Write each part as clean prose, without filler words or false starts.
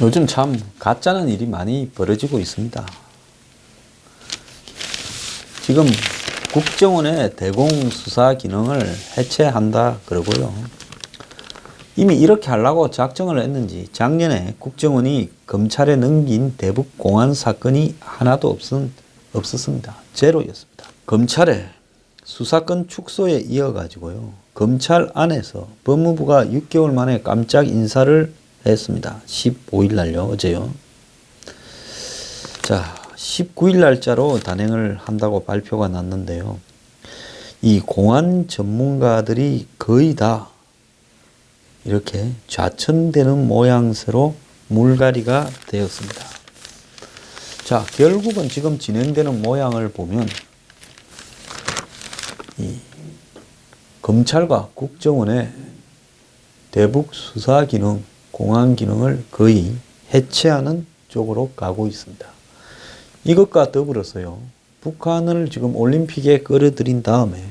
요즘 참 가짜는 일이 많이 벌어지고 있습니다. 지금 국정원의 대공수사 기능을 해체한다 그러고요. 이미 이렇게 하려고 작정을 했는지 작년에 국정원이 검찰에 넘긴 대북 공안 사건이 하나도 없었습니다. 제로였습니다. 검찰의 수사권 축소에 이어가지고요. 검찰 안에서 법무부가 6개월 만에 깜짝 인사를 했습니다. 15일 날요, 어제요. 자, 19일 날짜로 단행을 한다고 발표가 났는데요. 이 공안 전문가들이 거의 다 이렇게 좌천되는 모양새로 물갈이가 되었습니다. 자, 결국은 지금 진행되는 모양을 보면 이 검찰과 국정원의 대북 수사 기능, 공안 기능을 거의 해체하는 쪽으로 가고 있습니다. 이것과 더불어서요, 북한을 지금 올림픽에 끌어들인 다음에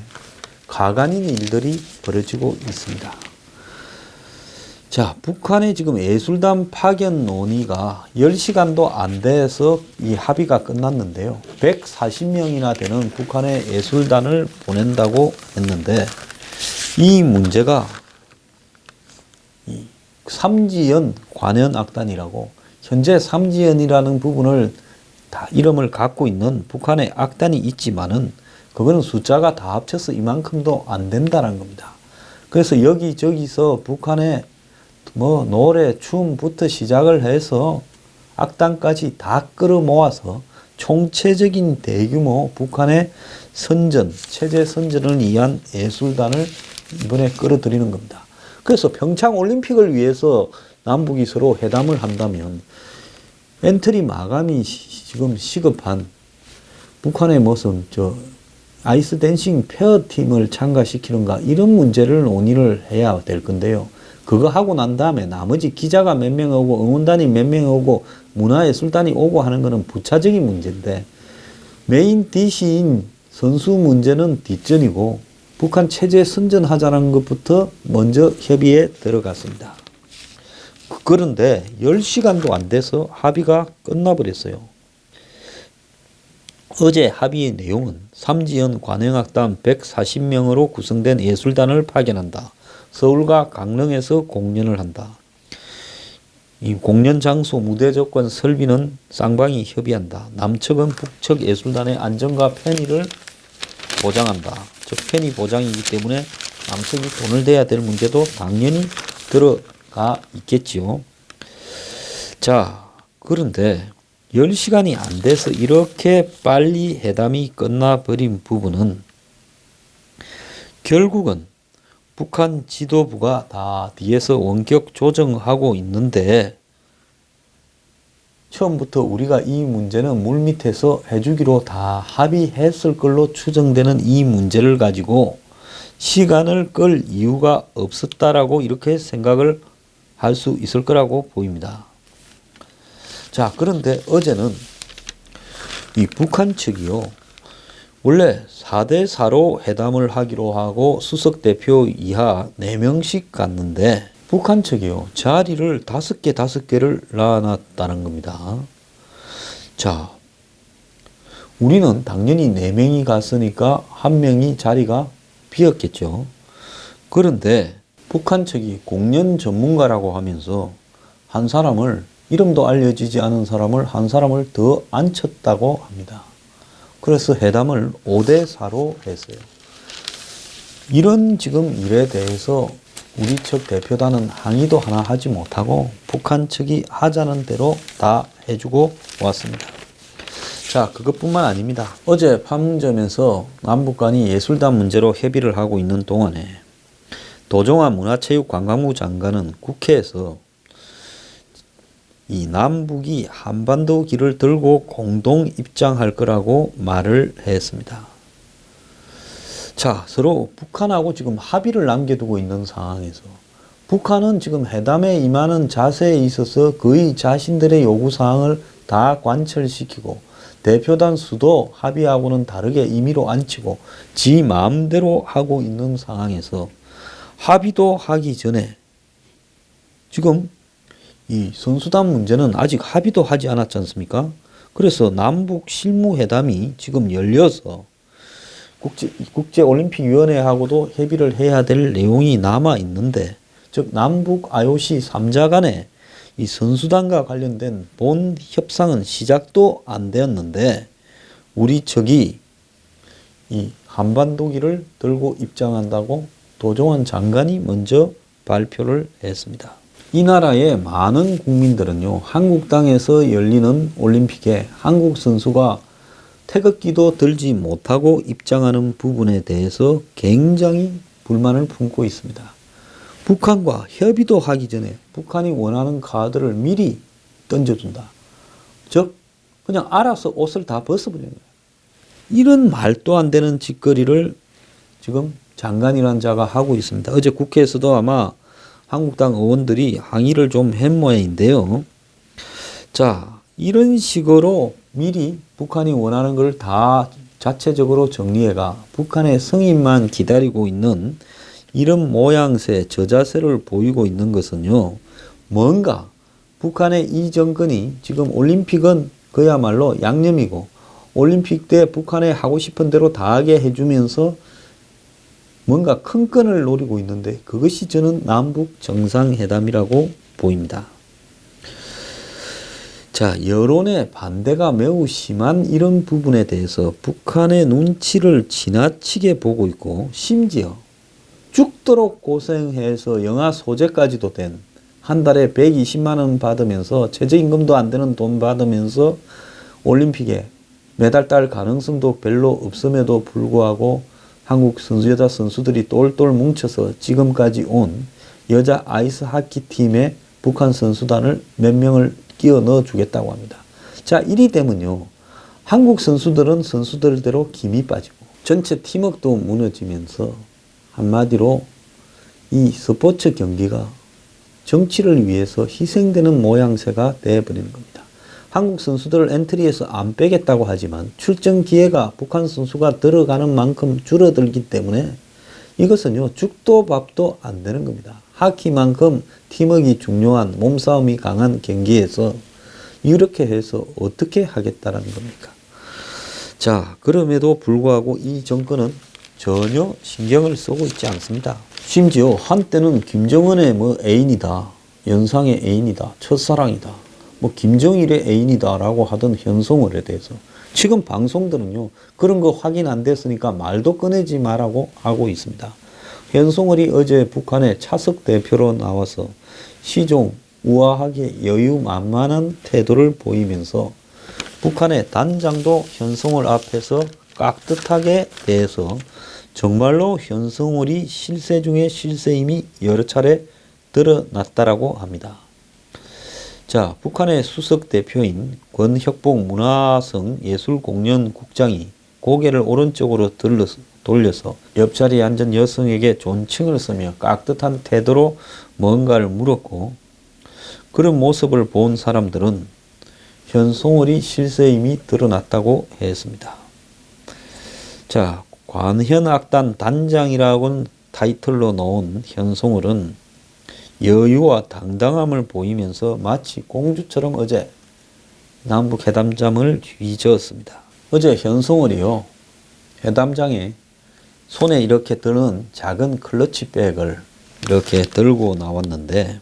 가관인 일들이 벌어지고 있습니다. 자, 북한의 지금 예술단 파견 논의가 10시간도 안 돼서 이 합의가 끝났는데요. 140명이나 되는 북한의 예술단을 보낸다고 했는데, 이 문제가 이 삼지연 관현악단이라고, 현재 삼지연이라는 부분을 다 이름을 갖고 있는 북한의 악단이 있지만은 그거는 숫자가 다 합쳐서 이만큼도 안 된다는 겁니다. 그래서 여기저기서 북한의 뭐 노래, 춤부터 시작을 해서 악단까지 다 끌어모아서 총체적인 대규모 북한의 선전, 체제 선전을 위한 예술단을 이번에 끌어들이는 겁니다. 그래서 평창 올림픽을 위해서 남북이 서로 회담을 한다면 엔트리 마감이 지금 시급한 북한의 무슨 아이스 댄싱 페어 팀을 참가시키는가, 이런 문제를 논의를 해야 될 건데요. 그거 하고 난 다음에 나머지 기자가 몇 명 오고 응원단이 몇 명 오고 문화예술단이 오고 하는 거는 부차적인 문제인데, 메인 디시인 선수 문제는 뒷전이고 북한 체제 선전하자는 것부터 먼저 협의에 들어갔습니다. 그런데 10시간도 안 돼서 합의가 끝나버렸어요. 어제 합의의 내용은 삼지연 관현악단 140명으로 구성된 예술단을 파견한다. 서울과 강릉에서 공연을 한다. 이 공연 장소, 무대 조건, 설비는 쌍방이 협의한다. 남측은 북측 예술단의 안전과 편의를 보장한다. 즉 편의 보장이기 때문에 남측이 돈을 대야 될 문제도 당연히 들어가 있겠지요. 자, 그런데 10시간이 안 돼서 이렇게 빨리 회담이 끝나버린 부분은 결국은 북한 지도부가 다 뒤에서 원격 조정하고 있는데, 처음부터 우리가 이 문제는 물밑에서 해주기로 다 합의했을 걸로 추정되는 이 문제를 가지고 시간을 끌 이유가 없었다라고 이렇게 생각을 할 수 있을 거라고 보입니다. 자, 그런데 어제는 이 북한 측이요, 원래 4대4로 회담을 하기로 하고 수석 대표 이하 4명씩 갔는데 북한 측이요, 자리를 5개를 놔놨다는 겁니다. 자, 우리는 당연히 4명이 갔으니까 1명이 자리가 비었겠죠. 그런데 북한 측이 공연 전문가라고 하면서 한 사람을, 이름도 알려지지 않은 사람을 한 사람을 더 앉혔다고 합니다. 그래서 회담을 5대4로 했어요. 이런 지금 일에 대해서 우리 측 대표단은 항의도 하나 하지 못하고 북한 측이 하자는 대로 다 해주고 왔습니다. 자, 그것뿐만 아닙니다. 어제 판문점에서 남북 간이 예술단 문제로 협의를 하고 있는 동안에 도종환 문화체육관광부 장관은 국회에서 이 남북이 한반도 길을 들고 공동 입장할 거라고 말을 했습니다. 자, 서로 북한하고 지금 합의를 남겨두고 있는 상황에서 북한은 지금 회담에 임하는 자세에 있어서 거의 자신들의 요구사항을 다 관철시키고 대표단 수도 합의하고는 다르게 임의로 앉히고 지 마음대로 하고 있는 상황에서 합의도 하기 전에 지금 이 선수단 문제는 아직 합의도 하지 않았지 않습니까? 그래서 남북 실무회담이 지금 열려서 국제올림픽위원회하고도 협의를 해야 될 내용이 남아 있는데, 즉 남북 IOC 3자 간에 이 선수단과 관련된 본 협상은 시작도 안 되었는데 우리 측이 이 한반도기를 들고 입장한다고 도종환 장관이 먼저 발표를 했습니다. 이 나라의 많은 국민들은요, 한국 땅에서 열리는 올림픽에 한국 선수가 태극기도 들지 못하고 입장하는 부분에 대해서 굉장히 불만을 품고 있습니다. 북한과 협의도 하기 전에 북한이 원하는 카드를 미리 던져준다. 즉 그냥 알아서 옷을 다 벗어버리는 거예요. 이런 말도 안 되는 짓거리를 지금 장관이라는 자가 하고 있습니다. 어제 국회에서도 아마 한국당 의원들이 항의를 좀 한 모양인데요. 자, 이런 식으로 미리 북한이 원하는 걸 다 자체적으로 정리해가 북한의 승인만 기다리고 있는 이런 모양새, 저자세를 보이고 있는 것은요, 뭔가 북한의 이 정권이 지금 올림픽은 그야말로 양념이고 올림픽 때 북한에 하고 싶은 대로 다 하게 해주면서 뭔가 큰 끈을 노리고 있는데, 그것이 저는 남북 정상회담이라고 보입니다. 자, 여론의 반대가 매우 심한 이런 부분에 대해서 북한의 눈치를 지나치게 보고 있고, 심지어 죽도록 고생해서 영아 소재까지도 된, 한 달에 120만 원 받으면서 최저임금도 안 되는 돈 받으면서 올림픽에 메달 딸 가능성도 별로 없음에도 불구하고 한국 여자 선수들이 똘똘 뭉쳐서 지금까지 온 여자 아이스 하키 팀에 북한 선수단을 몇 명을 끼워 넣어 주겠다고 합니다. 자, 이리 되면요, 한국 선수들은 선수들대로 김이 빠지고 전체 팀워크도 무너지면서 한마디로 이 스포츠 경기가 정치를 위해서 희생되는 모양새가 되어버리는 겁니다. 한국 선수들을 엔트리에서 안 빼겠다고 하지만 출전 기회가 북한 선수가 들어가는 만큼 줄어들기 때문에 이것은요, 죽도 밥도 안 되는 겁니다. 하키만큼 팀워크가 중요한, 몸싸움이 강한 경기에서 이렇게 해서 어떻게 하겠다라는 겁니까? 자, 그럼에도 불구하고 이 정권은 전혀 신경을 쓰고 있지 않습니다. 심지어 한때는 김정은의 애인이다, 연상의 애인이다, 첫사랑이다, 김정일의 애인이다 라고 하던 현송월에 대해서 지금 방송들은요, 그런 거 확인 안 됐으니까 말도 꺼내지 말라고 하고 있습니다. 현송월이 어제 북한의 차석 대표로 나와서 시종 우아하게 여유만만한 태도를 보이면서 북한의 단장도 현송월 앞에서 깍듯하게 대해서 정말로 현송월이 실세 중에 실세임이 여러 차례 드러났다라고 합니다. 자, 북한의 수석 대표인 권혁복 문화성 예술공연국장이 고개를 오른쪽으로 돌려서 옆자리에 앉은 여성에게 존칭을 쓰며 깍듯한 태도로 뭔가를 물었고, 그런 모습을 본 사람들은 현송월이 실세임이 드러났다고 했습니다. 자, 관현악단 단장이라고는 타이틀로 넣은 현송월은 여유와 당당함을 보이면서 마치 공주처럼 어제 남북 회담장을 휘저었습니다. 어제 현송월이요, 회담장에 손에 이렇게 드는 작은 클러치백을 이렇게 들고 나왔는데,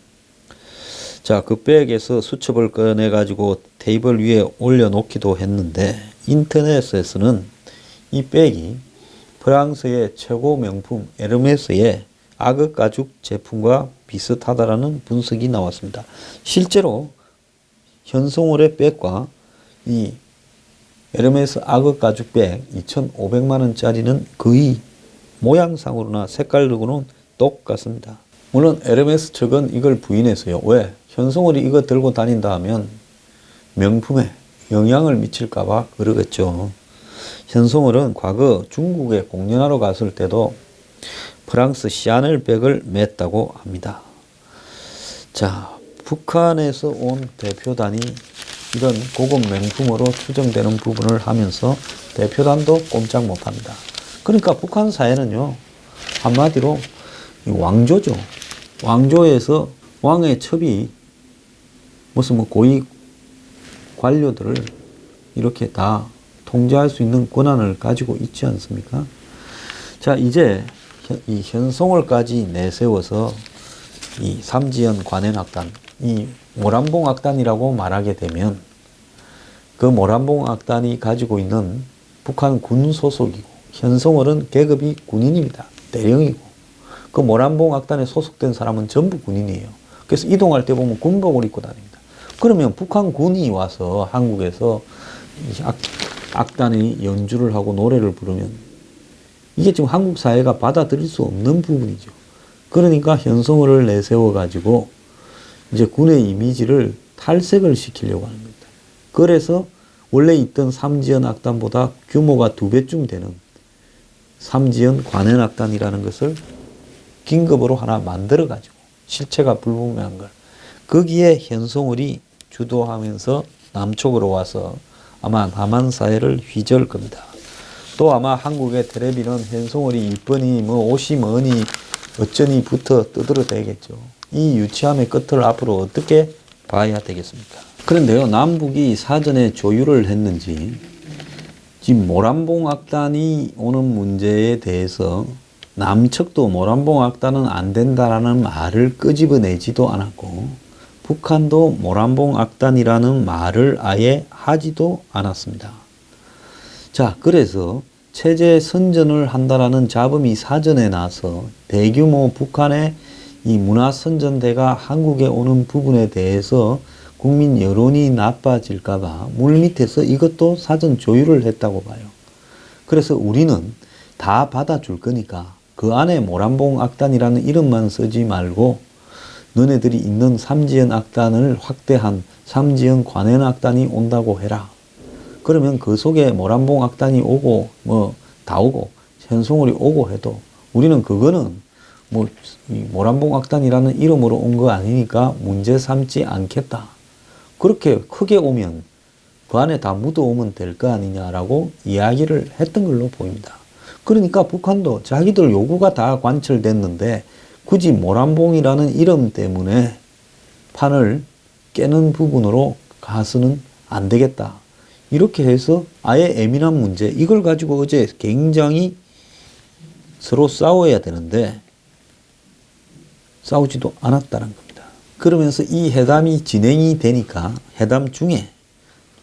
자, 그 백에서 수첩을 꺼내 가지고 테이블 위에 올려놓기도 했는데, 인터넷에서는 이 백이 프랑스의 최고 명품 에르메스의 악어 가죽 제품과 비슷하다라는 분석이 나왔습니다. 실제로 현송월의 백과 이 에르메스 악어 가죽 백 2,500만 원짜리는 거의 모양상으로나 색깔로는 똑같습니다. 물론 에르메스 측은 이걸 부인해서요. 왜? 현송월이 이거 들고 다닌다 하면 명품에 영향을 미칠까봐 그러겠죠. 현송월은 과거 중국에 공연하러 갔을 때도 프랑스 샤넬 백을 맸다고 합니다. 자, 북한에서 온 대표단이 이런 고급 명품으로 추정되는 부분을 하면서 대표단도 꼼짝 못합니다. 그러니까 북한 사회는요, 한마디로 왕조죠. 왕조에서 왕의 첩이 무슨 뭐 고위 관료들을 이렇게 다 통제할 수 있는 권한을 가지고 있지 않습니까? 자, 이제 이 현송월까지 내세워서 이 삼지연 관현악단, 이 모란봉악단이라고 말하게 되면 그 모란봉악단이 가지고 있는 북한 군 소속이고 현송월은 계급이 군인입니다. 대령이고 그 모란봉악단에 소속된 사람은 전부 군인이에요. 그래서 이동할 때 보면 군복을 입고 다닙니다. 그러면 북한 군이 와서 한국에서 악단의 연주를 하고 노래를 부르면 이게 지금 한국 사회가 받아들일 수 없는 부분이죠. 그러니까 현송월을 내세워 가지고 이제 군의 이미지를 탈색을 시키려고 하는 겁니다. 그래서 원래 있던 삼지연 악단보다 규모가 2배쯤 되는 삼지연 관현악단이라는 것을 긴급으로 하나 만들어 가지고 실체가 불분명한 걸 거기에 현송월이 주도하면서 남쪽으로 와서 아마 남한 사회를 휘저을 겁니다. 또 아마 한국의 텔레비는 현송월이 이쁘니 뭐 옷이 뭐니 어쩌니부터 떠들어대겠죠. 이 유치함의 끝을 앞으로 어떻게 봐야 되겠습니까? 그런데요, 남북이 사전에 조율을 했는지 지금 모란봉악단이 오는 문제에 대해서 남측도 모란봉악단은 안 된다라는 말을 끄집어내지도 않았고 북한도 모란봉악단이라는 말을 아예 하지도 않았습니다. 자, 그래서 체제 선전을 한다라는 잡음이 사전에 나서 대규모 북한의 이 문화선전대가 한국에 오는 부분에 대해서 국민 여론이 나빠질까봐 물밑에서 이것도 사전 조율을 했다고 봐요. 그래서 우리는 다 받아줄 거니까 그 안에 모란봉 악단이라는 이름만 쓰지 말고 너네들이 있는 삼지연 악단을 확대한 삼지연 관현 악단이 온다고 해라. 그러면 그 속에 모란봉 악단이 오고 뭐 다 오고 현송월이 오고 해도 우리는 그거는 뭐 모란봉 악단이라는 이름으로 온 거 아니니까 문제 삼지 않겠다. 그렇게 크게 오면 그 안에 다 묻어오면 될 거 아니냐라고 이야기를 했던 걸로 보입니다. 그러니까 북한도 자기들 요구가 다 관철됐는데 굳이 모란봉이라는 이름 때문에 판을 깨는 부분으로 가서는 안 되겠다. 이렇게 해서 아예 예민한 문제, 이걸 가지고 어제 굉장히 서로 싸워야 되는데 싸우지도 않았다는 겁니다. 그러면서 이 회담이 진행이 되니까 회담 중에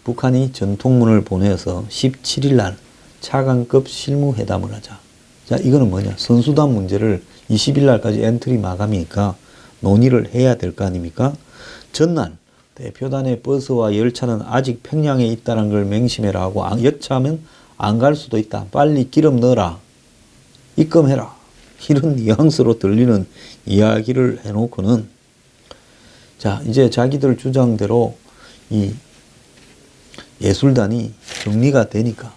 북한이 전통문을 보내서 17일 날 차관급 실무회담을 하자. 자, 이거는 뭐냐? 선수단 문제를 20일 날까지 엔트리 마감이니까 논의를 해야 될 거 아닙니까? 전날 대표단의 버스와 열차는 아직 평양에 있다는 걸 맹심해라 하고 여차하면 안 갈 수도 있다. 빨리 기름 넣어라. 입금해라. 이런 뉘앙스로 들리는 이야기를 해놓고는 자, 이제 자기들 주장대로 이 예술단이 정리가 되니까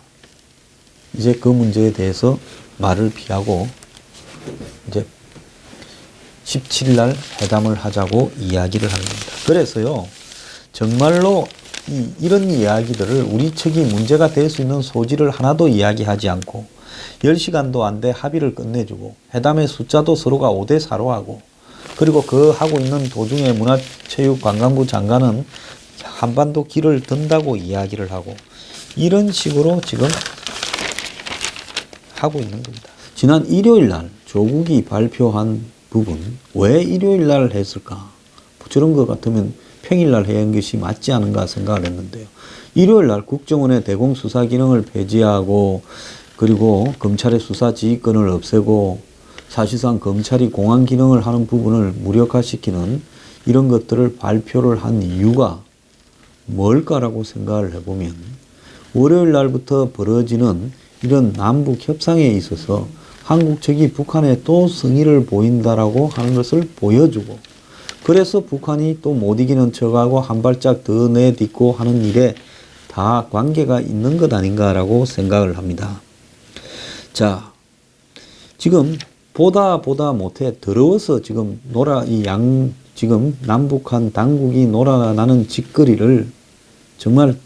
이제 그 문제에 대해서 말을 피하고 이제 17일 날 회담을 하자고 이야기를 하는 겁니다. 그래서요, 정말로 이런 이야기들을 우리 측이 문제가 될 수 있는 소지를 하나도 이야기하지 않고 10시간도 안 돼 합의를 끝내주고 회담의 숫자도 서로가 5대 4로 하고 그리고 그 하고 있는 도중에 문화체육관광부 장관은 한반도 길을 든다고 이야기를 하고 이런 식으로 지금 하고 있는 겁니다. 지난 일요일 날 조국이 발표한 부분, 왜 일요일 날 했을까? 저런 것 같으면 평일 날 해야 하는 것이 맞지 않은가 생각을 했는데요. 일요일 날 국정원의 대공수사 기능을 폐지하고 그리고 검찰의 수사 지휘권을 없애고 사실상 검찰이 공안 기능을 하는 부분을 무력화시키는 이런 것들을 발표를 한 이유가 뭘까라고 생각을 해보면 월요일 날부터 벌어지는 이런 남북 협상에 있어서 한국 측이 북한에 또 성의를 보인다라고 하는 것을 보여주고 그래서 북한이 또 못 이기는 척하고 한 발짝 더 내딛고 하는 일에 다 관계가 있는 것 아닌가라고 생각을 합니다. 자, 지금 보다 못해 더러워서 지금 지금 남북한 당국이 놀아나는 짓거리를 정말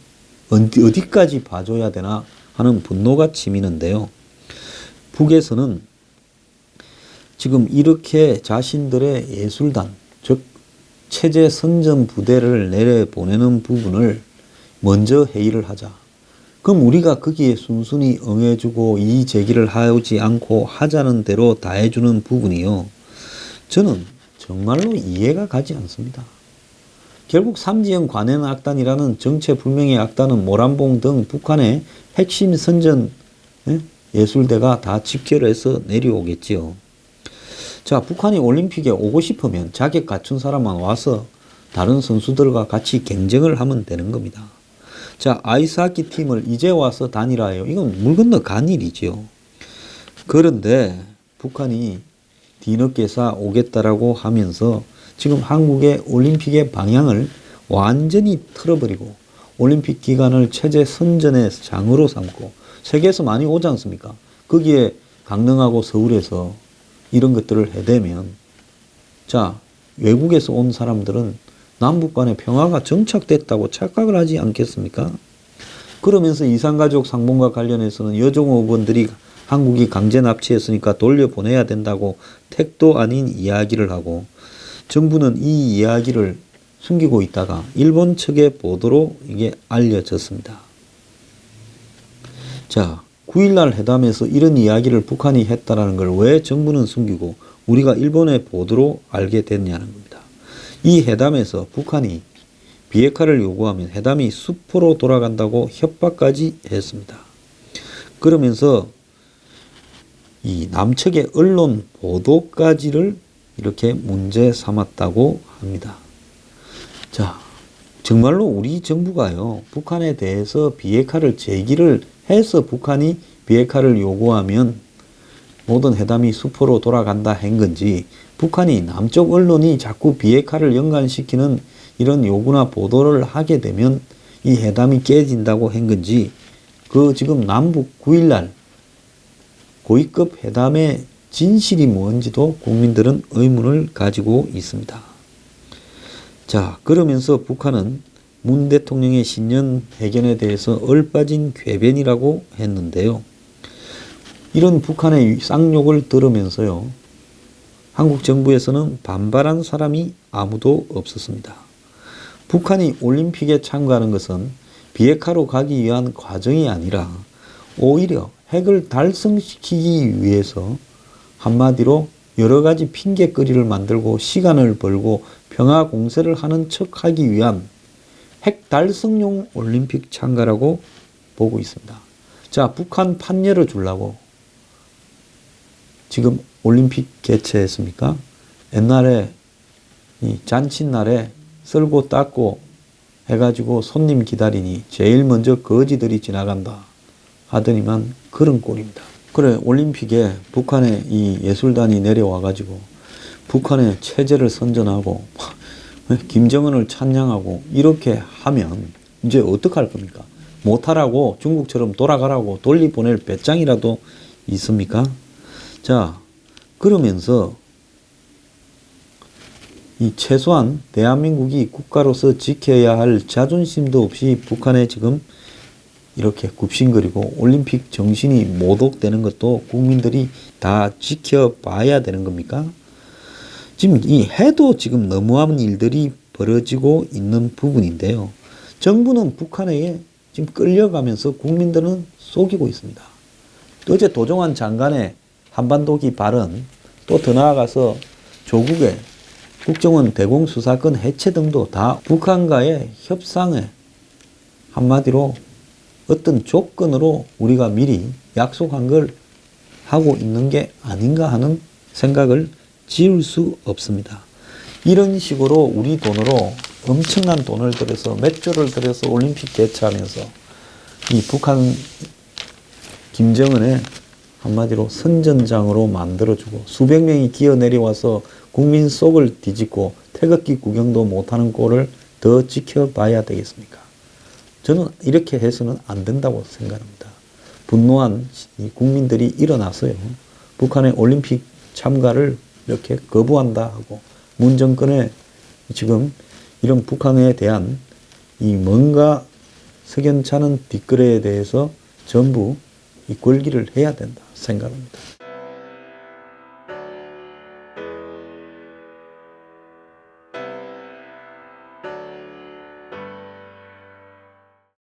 어디까지 봐줘야 되나 하는 분노가 치미는데요. 북에서는 지금 이렇게 자신들의 예술단, 즉 체제 선전 부대를 내려보내는 부분을 먼저 회의를 하자. 그럼 우리가 거기에 순순히 응해주고 이의 제기를 하지 않고 하자는 대로 다 해주는 부분이요. 저는 정말로 이해가 가지 않습니다. 결국 삼지연 관현 악단이라는 정체불명의 악단은 모란봉 등 북한의 핵심 선전 예술대가 다 집결해서 내려오겠지요. 자, 북한이 올림픽에 오고 싶으면 자격 갖춘 사람만 와서 다른 선수들과 같이 경쟁을 하면 되는 겁니다. 자, 아이스하키 팀을 이제 와서 단일화해요. 이건 물 건너 간 일이죠. 그런데 북한이 뒤늦게서 오겠다라고 하면서 지금 한국의 올림픽의 방향을 완전히 틀어버리고 올림픽 기간을 체제 선전의 장으로 삼고 세계에서 많이 오지 않습니까? 거기에 강릉하고 서울에서 이런 것들을 해대면 자, 외국에서 온 사람들은 남북 간의 평화가 정착됐다고 착각을 하지 않겠습니까? 그러면서 이산가족 상봉과 관련해서는 여종 의원들이 한국이 강제 납치했으니까 돌려보내야 된다고 택도 아닌 이야기를 하고 정부는 이 이야기를 숨기고 있다가 일본 측의 보도로 이게 알려졌습니다. 자, 9일날 회담에서 이런 이야기를 북한이 했다라는 걸 왜 정부는 숨기고 우리가 일본의 보도로 알게 됐냐는 겁니다. 이 회담에서 북한이 비핵화를 요구하면 회담이 수포로 돌아간다고 협박까지 했습니다. 그러면서 이 남측의 언론 보도까지를 이렇게 문제 삼았다고 합니다. 자, 정말로 우리 정부가요, 북한에 대해서 비핵화를 제기를 해서 북한이 비핵화를 요구하면 모든 회담이 수포로 돌아간다 한 건지, 북한이 남쪽 언론이 자꾸 비핵화를 연관시키는 이런 요구나 보도를 하게 되면 이 회담이 깨진다고 한 건지, 그 지금 남북 9일날 고위급 회담의 진실이 뭔지도 국민들은 의문을 가지고 있습니다. 자, 그러면서 북한은 문 대통령의 신년 회견에 대해서 얼빠진 궤변이라고 했는데요. 이런 북한의 쌍욕을 들으면서요, 한국 정부에서는 반발한 사람이 아무도 없었습니다. 북한이 올림픽에 참가하는 것은 비핵화로 가기 위한 과정이 아니라 오히려 핵을 달성시키기 위해서 한마디로 여러 가지 핑계거리를 만들고 시간을 벌고 평화 공세를 하는 척하기 위한 핵 달성용 올림픽 참가라고 보고 있습니다. 자, 북한 판 열어주려고 지금 올림픽 개최했습니까? 옛날에 이 잔칫날에 썰고 닦고 해가지고 손님 기다리니 제일 먼저 거지들이 지나간다 하더니만 그런 꼴입니다. 그래, 올림픽에 북한의 이 예술단이 내려와가지고 북한의 체제를 선전하고 김정은을 찬양하고 이렇게 하면 이제 어떡할 겁니까? 못하라고 중국처럼 돌아가라고 돌리보낼 배짱이라도 있습니까? 자, 그러면서 이 최소한 대한민국이 국가로서 지켜야 할 자존심도 없이 북한에 지금 이렇게 굽신거리고 올림픽 정신이 모독되는 것도 국민들이 다 지켜봐야 되는 겁니까? 지금 이 해도 지금 너무한 일들이 벌어지고 있는 부분인데요. 정부는 북한에 지금 끌려가면서 국민들은 속이고 있습니다. 어제 도종환 장관의 한반도기 발언, 또 더 나아가서 조국의 국정원 대공수사권 해체 등도 다 북한과의 협상에 한마디로 어떤 조건으로 우리가 미리 약속한 걸 하고 있는 게 아닌가 하는 생각을 지울 수 없습니다. 이런 식으로 우리 돈으로 엄청난 돈을 들여서 몇 조를 들여서 올림픽 개최하면서 이 북한 김정은의 한마디로 선전장으로 만들어주고 수백 명이 기어 내려와서 국민 속을 뒤집고 태극기 구경도 못하는 꼴을 더 지켜봐야 되겠습니까? 저는 이렇게 해서는 안 된다고 생각합니다. 분노한 이 국민들이 일어나서요, 북한의 올림픽 참가를 이렇게 거부한다 하고 문 정권의 지금 이런 북한에 대한 이 뭔가 석연찮은 뒷거래에 대해서 전부 이 걸기를 해야 된다 생각합니다.